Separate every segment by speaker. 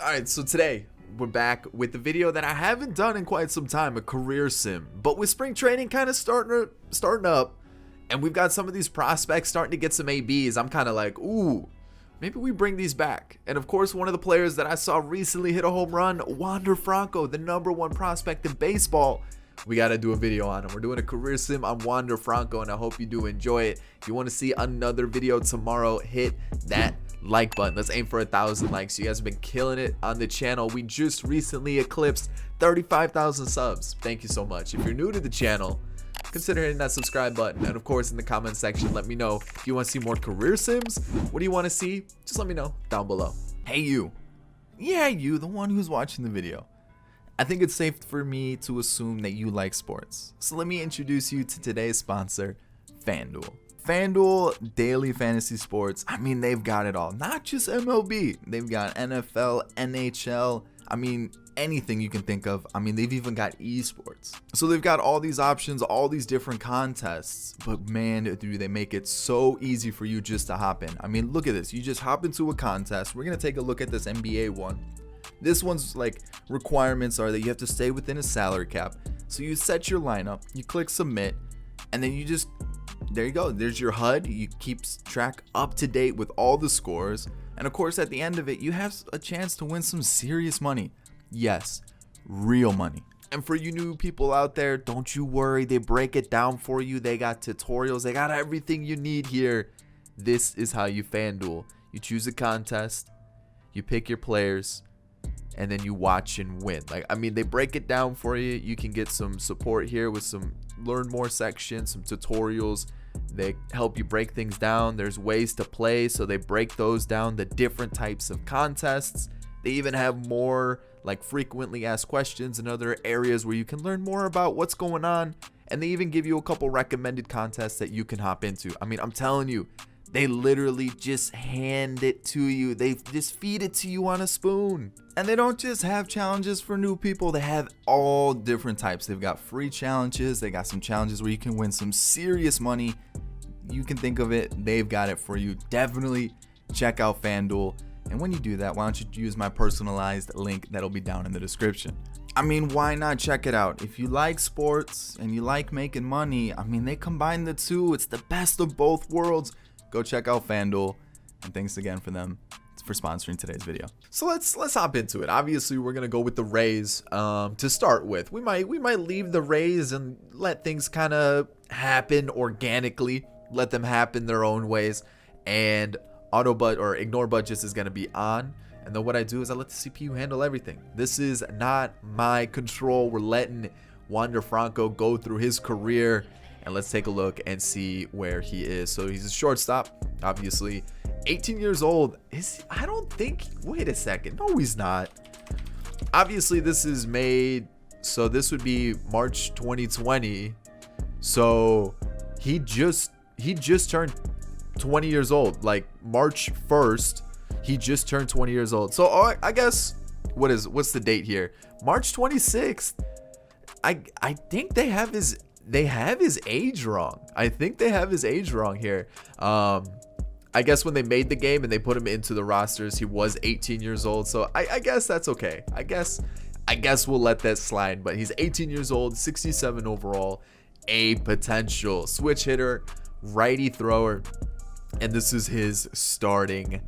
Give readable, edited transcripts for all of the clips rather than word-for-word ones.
Speaker 1: Alright, so today we're back with the video that I haven't done in quite some time, a career sim. But with spring training kind of starting up, and we've got some of these prospects starting to get some ABs, I'm kind of like, ooh, maybe we bring these back. And of course, one of the players that I saw recently hit a home run, FRANCO, the #1 prospect in baseball. We got to do a video on him. We're doing a career sim on FRANCO, and I hope you do enjoy it. If you want to see another video tomorrow, hit that like button. Let's aim for 1,000 likes. You guys have been killing it on the channel. We just recently eclipsed 35,000 subs. Thank you so much. If you're new to the channel, consider hitting that subscribe button, and of course in the comment section let me know if you want to see more career sims. What do you want to see? Just let me know down below. Hey you, yeah, you, the one who's watching the video. I think it's safe for me to assume that you like sports, so let me introduce you to today's sponsor, FanDuel. FanDuel daily fantasy sports, I mean, they've got it all. Not just MLB, they've got NFL, NHL, I mean, anything you can think of. I mean, they've even got esports. So they've got all these options, all these different contests, but man, do they make it so easy for you just to hop in. I mean, look at this. You just hop into a contest. We're going to take a look at this NBA one. This one's like requirements are that you have to stay within a salary cap. So you set your lineup, you click submit, and then you just, there you go. There's your HUD. You keep track up to date with all the scores. And of course, at the end of it, you have a chance to win some serious money. Yes, real money. And for you new people out there, don't you worry. They break it down for you. They got tutorials. They got everything you need here. This is how you FanDuel. You choose a contest, you pick your players, and then you watch and win. Like, I mean, they break it down for you. You can get some support here with some learn more sections, some tutorials. They help you break things down. There's ways to play, so they break those down, the different types of contests. They even have more like frequently asked questions and other areas where you can learn more about what's going on. And they even give you a couple recommended contests that you can hop into. I mean, I'm telling you, they literally just hand it to you. They just feed it to you on a spoon. And they don't just have challenges for new people. They have all different types. They've got free challenges. They got some challenges where you can win some serious money. You can think of it. They've got it for you. Definitely check out FanDuel. And when you do that, why don't you use my personalized link that'll be down in the description. I mean, why not check it out? If you like sports and you like making money, I mean, they combine the two. It's the best of both worlds. Go check out FanDuel, and thanks again for them for sponsoring today's video. So let's hop into it. Obviously, we're gonna go with the Rays to start with. We might leave the Rays and let things kind of happen organically. Let them happen their own ways, and ignore budgets is gonna be on. And then what I do is I let the CPU handle everything. This is not my control. We're letting FRANCO go through his career. And let's take a look and see where he is. So he's a shortstop, obviously. 18 years old. I don't think, wait a second. No, he's not. Obviously, this is made, so this would be March 2020. So he just turned 20 years old. Like March 1st, he just turned 20 years old. So I guess, what's the date here? March 26th. I think they have his age wrong. I think they have his age wrong here. I guess when they made the game and they put him into the rosters, he was 18 years old. So I guess that's okay. I guess we'll let that slide. But he's 18 years old, 67 overall, a potential switch hitter, righty thrower, and this is his starting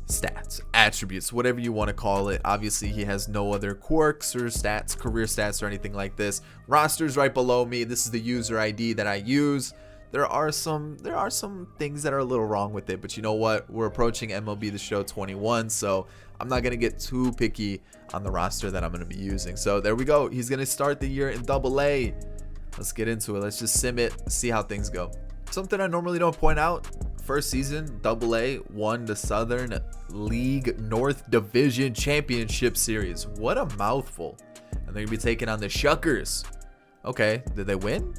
Speaker 1: stats, attributes, whatever you want to call it. Obviously, he has no other quirks or stats, career stats or anything like this. Roster's right below me. This is the user ID that I use. There are some things that are a little wrong with it, but you know what? We're approaching MLB The Show 21, so I'm not gonna get too picky on the roster that I'm gonna be using. So there we go. He's gonna start the year in AA. Let's get into it. Let's just sim it, see how things go. Something I normally don't point out. First season, AA won the Southern League North Division Championship Series. What a mouthful. And they're going to be taking on the Shuckers. Okay, did they win?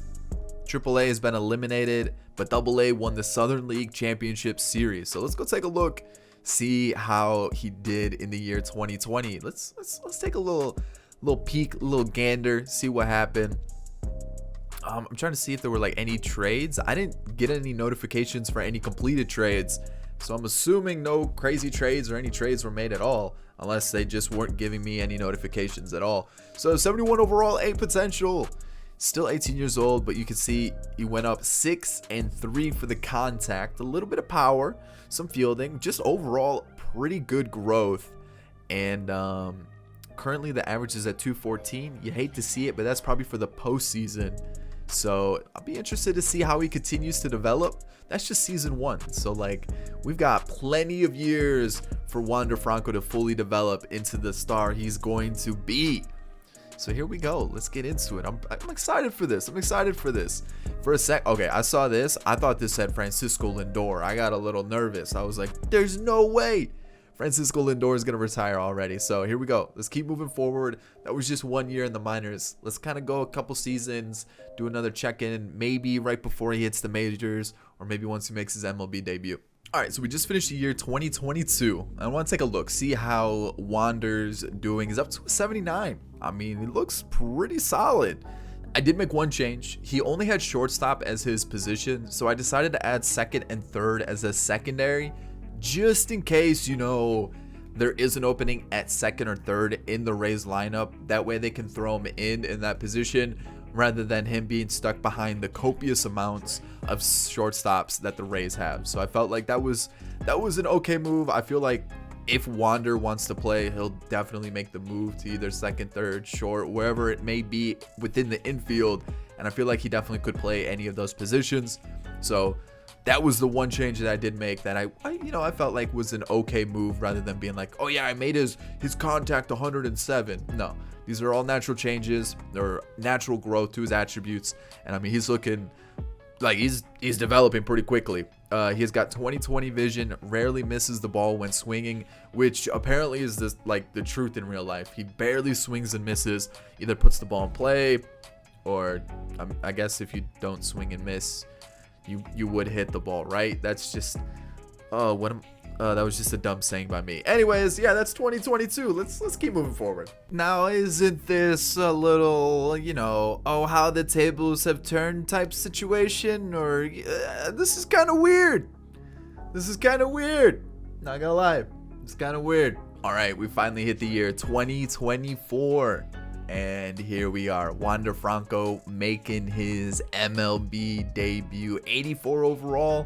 Speaker 1: AAA has been eliminated, but AA won the Southern League Championship Series. So let's go take a look, see how he did in the year 2020. Let's take a little peek, a little gander, see what happened. I'm trying to see if there were like any trades. I didn't get any notifications for any completed trades, So I'm assuming no crazy trades or any trades were made at all, unless they just weren't giving me any notifications at all. So 71 overall, 8 potential. Still 18 years old, but you can see he went up 6 and 3 for the contact. A little bit of power, some fielding, just overall pretty good growth. And currently the average is at 214. You hate to see it, but that's probably for the postseason. So I'll be interested to see how he continues to develop. That's just season 1. So like we've got plenty of years for Wander Franco to fully develop into the star he's going to be. So here we go. Let's get into it. I'm excited for this. I'm excited for this. For a sec. Okay, I saw this. I thought this said Francisco Lindor. I got a little nervous. I was like, there's no way Francisco Lindor is going to retire already. So here we go. Let's keep moving forward. That was just 1 year in the minors. Let's kind of go a couple seasons, do another check-in, maybe right before he hits the majors, or maybe once he makes his MLB debut. All right, so we just finished the year 2022. I want to take a look, see how Wander's doing. He's up to 79. I mean, he looks pretty solid. I did make one change. He only had shortstop as his position, so I decided to add second and third as a secondary, just in case, you know, there is an opening at second or third in the Rays lineup. That way they can throw him in that position rather than him being stuck behind the copious amounts of shortstops that the Rays have. So I felt like that was an okay move. I feel like if Wander wants to play, he'll definitely make the move to either second, third, short, wherever it may be within the infield. And I feel like he definitely could play any of those positions. So that was the one change that I did make that I felt like was an okay move, rather than being like, oh yeah, I made his contact 107. No, these are all natural changes. They're natural growth to his attributes. And I mean, he's looking like he's developing pretty quickly. He's got 20/20 vision, rarely misses the ball when swinging, which apparently is the truth in real life. He barely swings and misses, either puts the ball in play, or I guess if you don't swing and miss, you would hit the ball, right? That's just that was just a dumb saying by me. Anyways, yeah, that's 2022. Let's keep moving forward. Now, isn't this a little, oh, how the tables have turned type situation? Or this is kind of weird. Not gonna lie, it's kind of weird. All right, we finally hit the year 2024. And here we are, Wander Franco making his MLB debut. 84 overall.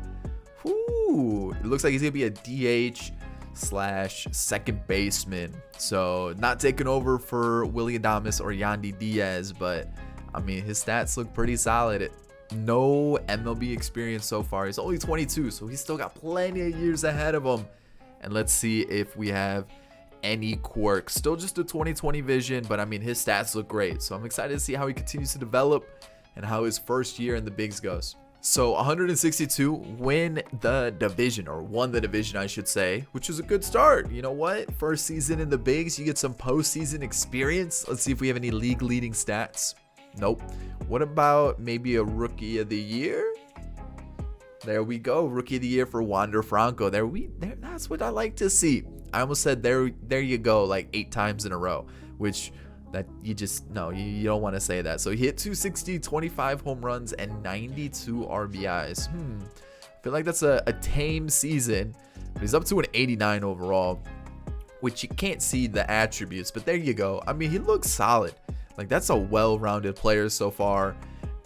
Speaker 1: Whoo, it looks like he's gonna be a DH / second baseman. So not taking over for Willy Adames or Yandy Diaz, but I mean, his stats look pretty solid. No MLB experience so far. He's only 22, so he's still got plenty of years ahead of him. And let's see if we have any quirks. Still just a 20/20 vision, but I mean, his stats look great. So I'm excited to see how he continues to develop and how his first year in the bigs goes. So 162 won the division, I should say, which was a good start. You know what? First season in the bigs, you get some postseason experience. Let's see if we have any league leading stats. Nope. What about maybe a rookie of the year? There we go. Rookie of the year for Wander Franco. That's what I like to see. I almost said there you go, like 8 times in a row, which that you don't want to say that. So he hit 260, 25 home runs, and 92 RBIs. I feel like that's a tame season, but he's up to an 89 overall, which you can't see the attributes, but there you go. I mean, he looks solid. Like, that's a well-rounded player so far.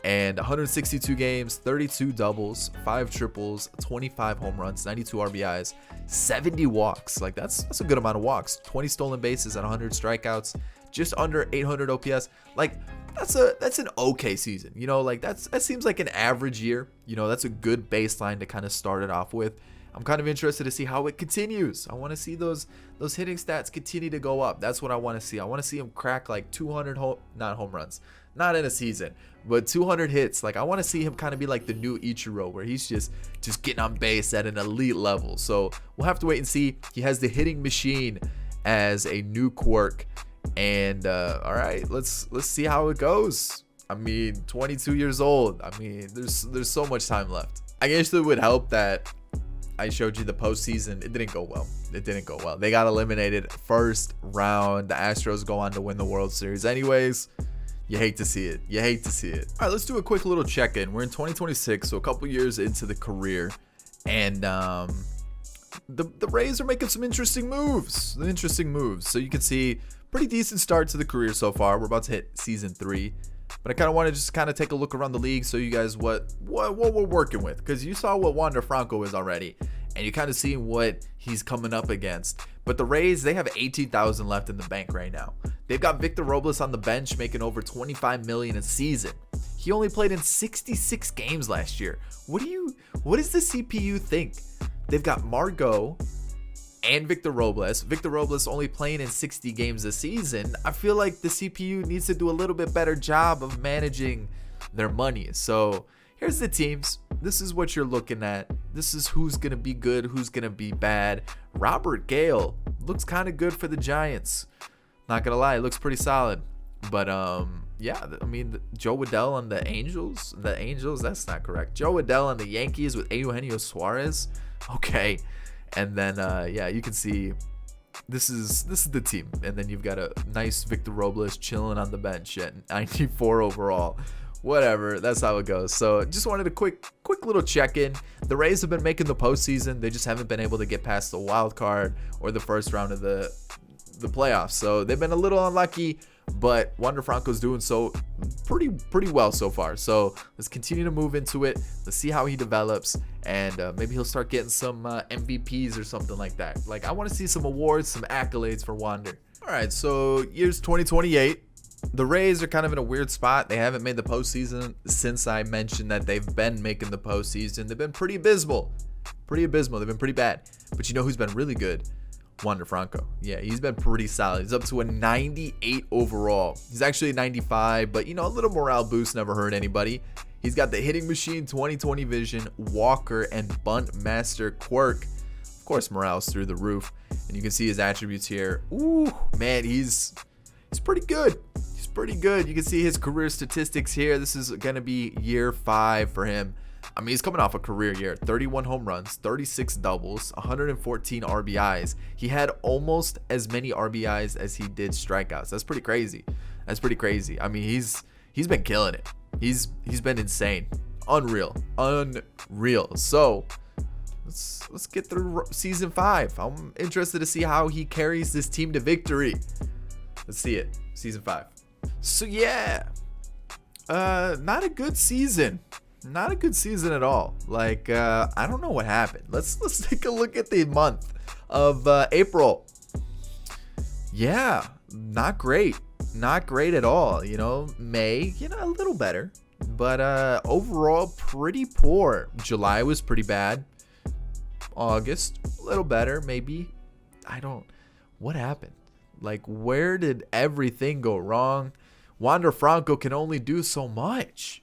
Speaker 1: And 162 games, 32 doubles, 5 triples, 25 home runs, 92 RBIs, 70 walks. Like, that's a good amount of walks. 20 stolen bases and 100 strikeouts, just under 800 OPS. Like, that's an okay season. Like, that seems like an average year. That's a good baseline to kind of start it off with. I'm kind of interested to see how it continues. I want to see those hitting stats continue to go up. That's what I want to see. I want to see him crack like 200 not home runs, not in a season, but 200 hits. Like, I want to see him kind of be like the new Ichiro, where he's just getting on base at an elite level. So we'll have to wait and see. He has the hitting machine as a new quirk, and all right, let's see how it goes. I mean, 22 years old. I mean, there's so much time left. I guess it would help that I showed you the postseason. It didn't go well. They got eliminated first round. The Astros go on to win the World Series anyways. You hate to see it. All right, let's do a quick little check-in. We're in 2026, so a couple years into the career. And the Rays are making some interesting moves. So you can see pretty decent start to the career so far. We're about to hit season 3. But I kind of want to just kind of take a look around the league, so you guys what we're working with, because you saw what Wander Franco is already, and you kind of see what he's coming up against. But the Rays, they have 18,000 left in the bank right now. They've got Victor Robles on the bench making over $25 million a season. He only played in 66 games last year. What does the CPU think? They've got Margot and Victor Robles. Victor Robles only playing in 60 games a season. I feel like the CPU needs to do a little bit better job of managing their money. So here's the teams. This is what you're looking at. This is who's going to be good, who's going to be bad. Robert Gale looks kind of good for the Giants. Not going to lie, it looks pretty solid. But yeah, I mean, Joe Waddell on the Angels, that's not correct. Joe Waddell on the Yankees with Eugenio Suarez. Okay. And then, yeah, you can see this is the team. And then you've got a nice Victor Robles chilling on the bench at 94 overall. Whatever, that's how it goes. So just wanted a quick little check-in. The Rays have been making the postseason. They just haven't been able to get past the wild card or the first round of the playoffs. So they've been a little unlucky, but Wander Franco's doing so pretty well so far. So let's continue to move into it. Let's see how he develops, and maybe he'll start getting some MVPs or something like that. Like, I want to see some awards, some accolades for Wander. All right, so year's 2028. The Rays are kind of in a weird spot. They haven't made the postseason since I mentioned that they've been making the postseason. They've been pretty abysmal. They've been pretty bad. But you know who's been really good? Wander Franco. Yeah, he's been pretty solid. He's up to a 98 overall. He's actually a 95, but you know, a little morale boost never hurt anybody. He's got the hitting machine, 20/20 vision, walker, and bunt master quirk. Of course, morale's through the roof, and you can see his attributes here. Ooh, man, he's pretty good. He's pretty good. You can see his career statistics here. This is gonna be year 5 for him. I mean, he's coming off a career year. 31 home runs, 36 doubles, 114 RBIs. He had almost as many RBIs as he did strikeouts. That's pretty crazy. I mean, he's been killing it. He's been insane. Unreal. So let's get through season 5. I'm interested to see how he carries this team to victory. Let's see it. Season 5. So yeah. Not a good season. Not a good season at all. Like, I don't know what happened. Let's take a look at the month of April. Yeah, not great. Not great at all. You know, May, you know, a little better. But overall, pretty poor. July was pretty bad. August, a little better, maybe. What happened? Like, where did everything go wrong? Wander Franco can only do so much.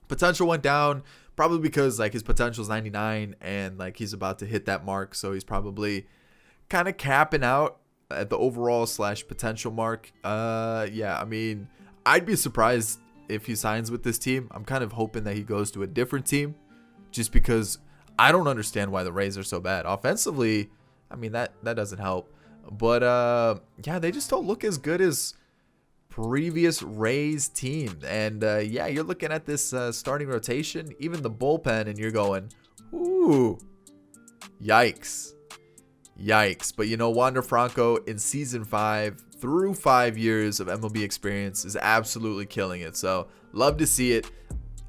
Speaker 1: Potential went down, probably because like his potential is 99 and like he's about to hit that mark, so he's probably kind of capping out at the overall / potential mark. Yeah, I mean, I'd be surprised if he signs with this team. I'm kind of hoping that he goes to a different team, just because I don't understand why the Rays are so bad offensively. I mean, that doesn't help, but yeah, they just don't look as good as previous Rays team. And yeah, you're looking at this starting rotation, even the bullpen, and you're going, ooh, yikes. But you know, Wander Franco in season 5 through 5 years of MLB experience is absolutely killing it. So love to see it.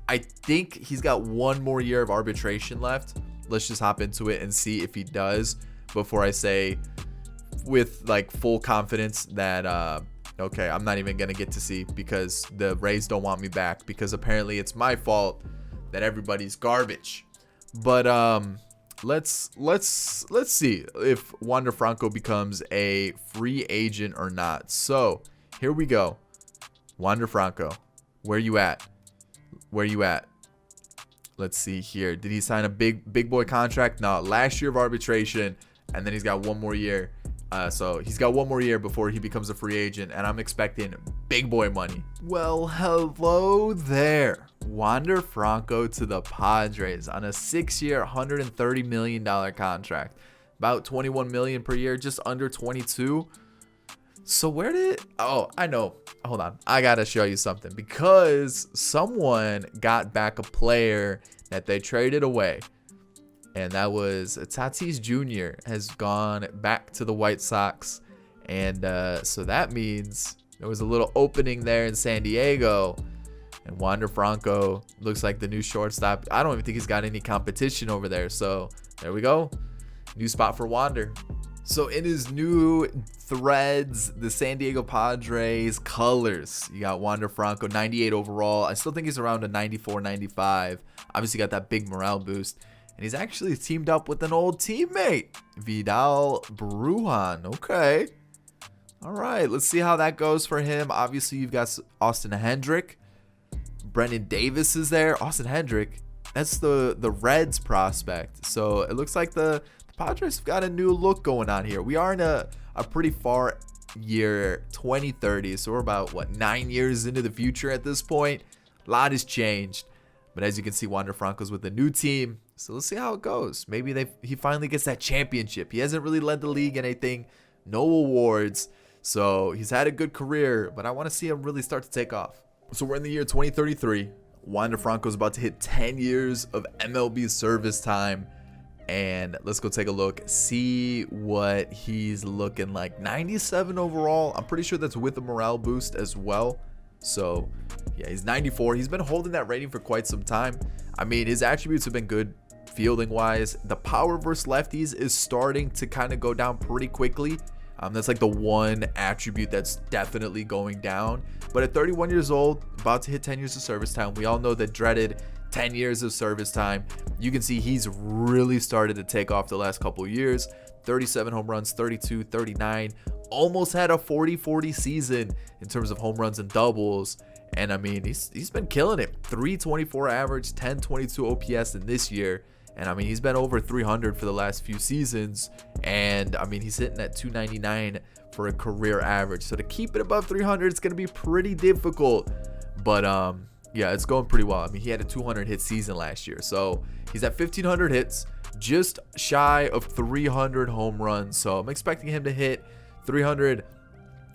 Speaker 1: I think he's got one more year of arbitration left. Let's just hop into it and see if he does before I say with like full confidence that okay, I'm not even gonna get to see, because the Rays don't want me back, because apparently it's my fault that everybody's garbage. But let's see if Wander Franco becomes a free agent or not. So here we go. Wander Franco, where you at? Let's see here. Did he sign a big boy contract? No, last year of arbitration, and then he's got one more year. So he's got one more year before he becomes a free agent, and I'm expecting big boy money. Well, hello there. Wander Franco to the Padres on a 6-year, $130 million contract. About $21 million per year, just under 22. So I know. Hold on. I got to show you something, because someone got back a player that they traded away. and that was Tatis Jr. has gone back to the White Sox. And so that means there was a little opening there in San Diego. And Wander Franco looks like the new shortstop. I don't even think he's got any competition over there. So there we go. New spot for Wander. So in his new threads, the San Diego Padres colors, you got Wander Franco, 98 overall. I still think he's around a 94, 95. Obviously got that big morale boost. And he's actually teamed up with an old teammate, Vidal Brujan. Okay. All right, let's see how that goes for him. Obviously, you've got Austin Hendrick. Brendan Davis is there. Austin Hendrick, that's the Reds prospect. So it looks like the Padres have got a new look going on here. We are in a pretty far year 2030. So we're about, 9 years into the future at this point. A lot has changed. But as you can see, Wander Franco's with a new team. So let's see how it goes. Maybe he finally gets that championship. He hasn't really led the league in anything. No awards. So he's had a good career, but I want to see him really start to take off. So we're in the year 2033. Wander Franco's about to hit 10 years of MLB service time. And let's go take a look, see what he's looking like. 97 overall. I'm pretty sure that's with a morale boost as well. So yeah, he's 94. He's been holding that rating for quite some time. I mean, his attributes have been good fielding wise. The power versus lefties is starting to kind of go down pretty quickly. That's like the one attribute that's definitely going down. But at 31 years old, about to hit 10 years of service time, we all know that dreaded 10 years of service time. You can see he's really started to take off the last couple of years. 37 home runs, 32, 39. Almost had a 40-40 season in terms of home runs and doubles. And I mean, he's been killing it. 324 average, 1022 OPS in this year. And I mean, he's been over 300 for the last few seasons. And I mean, he's hitting at 299 for a career average. So to keep it above 300, it's going to be pretty difficult. But yeah, it's going pretty well. I mean, he had a 200 hit season last year. So he's at 1,500 hits, just shy of 300 home runs. So I'm expecting him to hit 300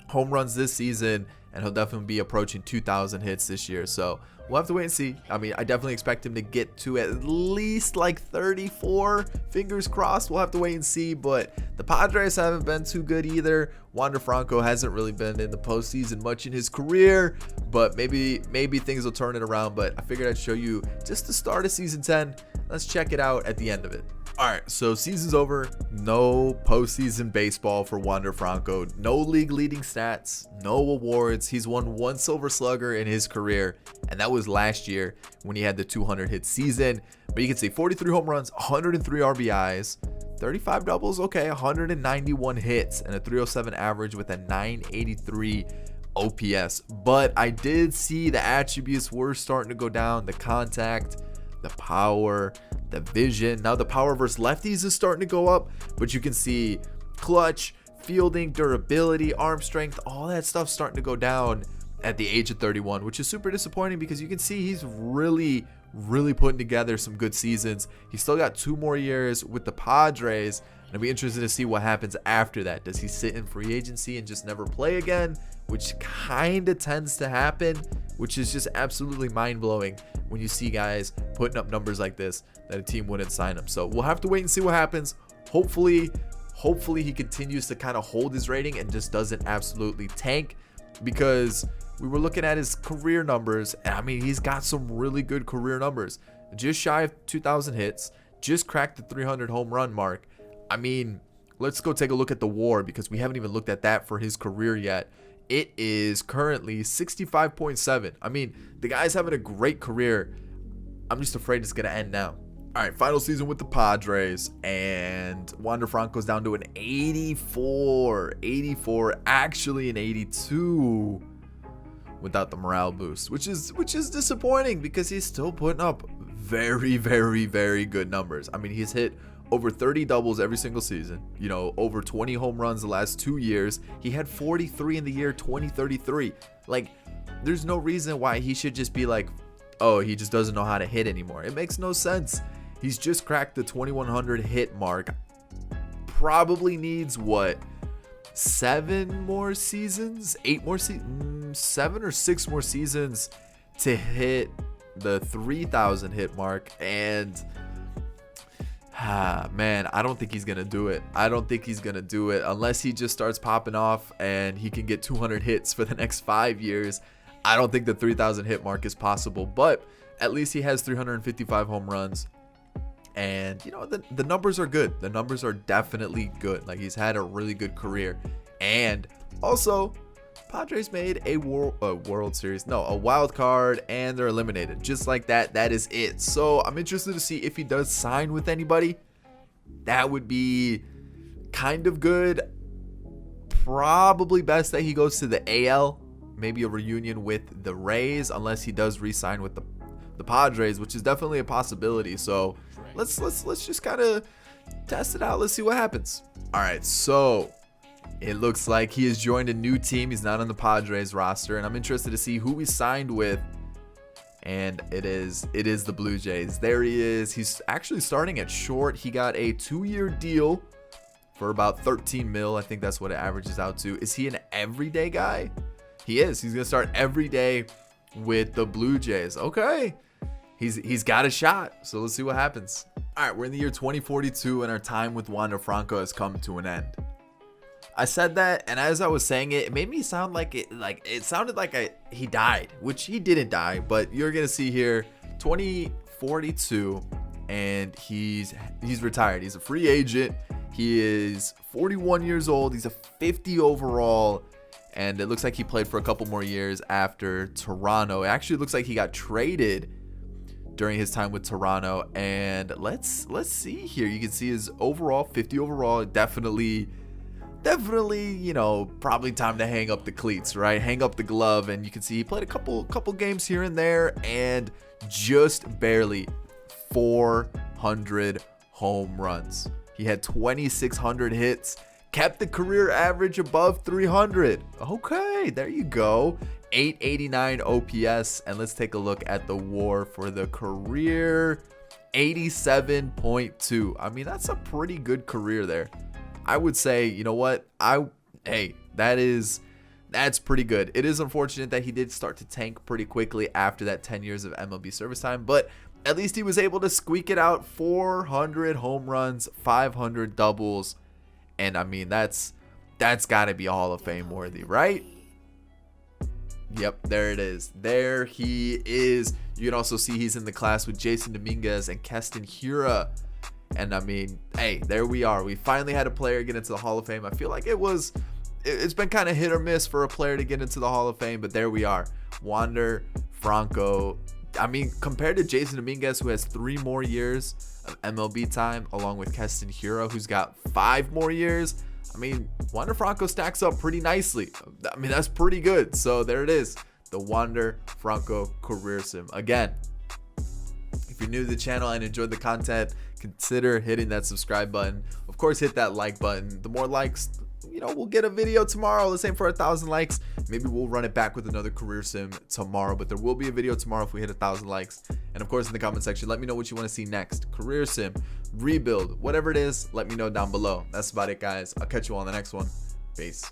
Speaker 1: home runs this season. And he'll definitely be approaching 2,000 hits this year. So we'll have to wait and see. I mean, I definitely expect him to get to at least like 34. Fingers crossed. We'll have to wait and see. But the Padres haven't been too good either. Wander Franco hasn't really been in the postseason much in his career. But maybe things will turn it around. But I figured I'd show you just the start of season 10. Let's check it out at the end of it. All right, so season's over. No postseason baseball for Wander Franco. No league leading stats, no awards. He's won one Silver Slugger in his career, and that was last year when he had the 200 hit season. But you can see 43 home runs, 103 RBIs, 35 doubles, okay, 191 hits, and a 307 average with a 983 OPS. But I did see the attributes were starting to go down. The contact, the power, the vision. Now the power versus lefties is starting to go up, but you can see clutch, fielding, durability, arm strength, all that stuff starting to go down at the age of 31, which is super disappointing because you can see he's really putting together some good seasons. He's still got 2 more years with the Padres, and I'll be interested to see what happens after that. Does he sit in free agency and just never play again, which kind of tends to happen, which is just absolutely mind-blowing when you see guys putting up numbers like this that a team wouldn't sign him. So we'll have to wait and see what happens. Hopefully he continues to kind of hold his rating and just doesn't absolutely tank, because we were looking at his career numbers, and I mean, he's got some really good career numbers. Just shy of 2,000 hits, just cracked the 300 home run mark. I mean, let's go take a look at the WAR, because we haven't even looked at that for his career yet. It is currently 65.7. I mean, the guy's having a great career. I'm just afraid it's going to end now. All right, final season with the Padres, and Wander Franco's down to an 84, actually an 82 without the morale boost, which is disappointing because he's still putting up very good numbers. I mean, he's hit over 30 doubles every single season, you know, over 20 home runs the last 2 years. He had 43 in the year 2033. Like, there's no reason why he should just be like, oh, he just doesn't know how to hit anymore. It makes no sense. He's just cracked the 2,100 hit mark. Probably needs, what, 7 more seasons? 8 more seasons? 7 or 6 more seasons to hit the 3,000 hit mark. And Man, I don't think he's gonna do it. I don't think he's gonna do it unless he just starts popping off and he can get 200 hits for the next 5 years. I don't think the 3,000 hit mark is possible, but at least he has 355 home runs. And, you know, the numbers are good. The numbers are definitely good. Like, he's had a really good career. And also, Padres made a World Series, no, a wild card, and they're eliminated. Just like that, that is it. So I'm interested to see if he does sign with anybody. That would be kind of good. Probably best that he goes to the AL. Maybe a reunion with the Rays, unless he does re-sign with the Padres, which is definitely a possibility. So let's just kind of test it out. Let's see what happens. All right, so it looks like he has joined a new team. He's not on the Padres roster, and I'm interested to see who he signed with. And it is the Blue Jays. There he is. He's actually starting at short. He got a 2-year deal for about 13 mil. I think that's what it averages out to. Is he an everyday guy? He is. He's gonna start every day with the Blue Jays. Okay. He's got a shot. So let's see what happens. All right, we're in the year 2042, and our time with Wander Franco has come to an end. I said that, and as I was saying it, it made me sound like it sounded like he died, which he didn't die, but you're gonna see here 2042, and he's retired. He's a free agent. He is 41 years old. He's a 50 overall, and it looks like he played for a couple more years after Toronto. It actually looks like he got traded during his time with Toronto, and let's see here. You can see his overall 50 overall. Definitely, you know, probably time to hang up the cleats, right? Hang up the glove. And you can see he played a couple games here and there, and just barely 400 home runs. He had 2,600 hits, kept the career average above 300. Okay, there you go. 889 OPS, and let's take a look at the WAR for the career. 87.2. I mean, that's a pretty good career there. I would say, you know what? Hey, that's pretty good. It is unfortunate that he did start to tank pretty quickly after that 10 years of MLB service time, but at least he was able to squeak it out. 400 home runs, 500 doubles, and I mean, that's got to be Hall of Fame worthy, right? Yep, there it is. There he is. You can also see he's in the class with Jason Dominguez and Keston Hiura. And I mean, hey, there we are. We finally had a player get into the Hall of Fame. I feel like it's been kind of hit or miss for a player to get into the Hall of Fame, but there we are. Wander Franco. I mean, compared to Jason Dominguez, who has 3 more years of MLB time, along with Keston Hiura, who's got 5 more years, I mean, Wander Franco stacks up pretty nicely. I mean, that's pretty good. So there it is, the Wander Franco career sim. Again, if you're new to the channel and enjoyed the content, consider hitting that subscribe button. Of course, hit that like button. The more likes, you know, we'll get a video tomorrow. Let's aim for 1,000 likes. Maybe we'll run it back with another career sim tomorrow, but there will be a video tomorrow if we hit 1,000 likes. And of course, in the comment section, let me know what you want to see next. Career sim, rebuild, whatever it is, let me know down below. That's about it, guys. I'll catch you all on the next one. Peace.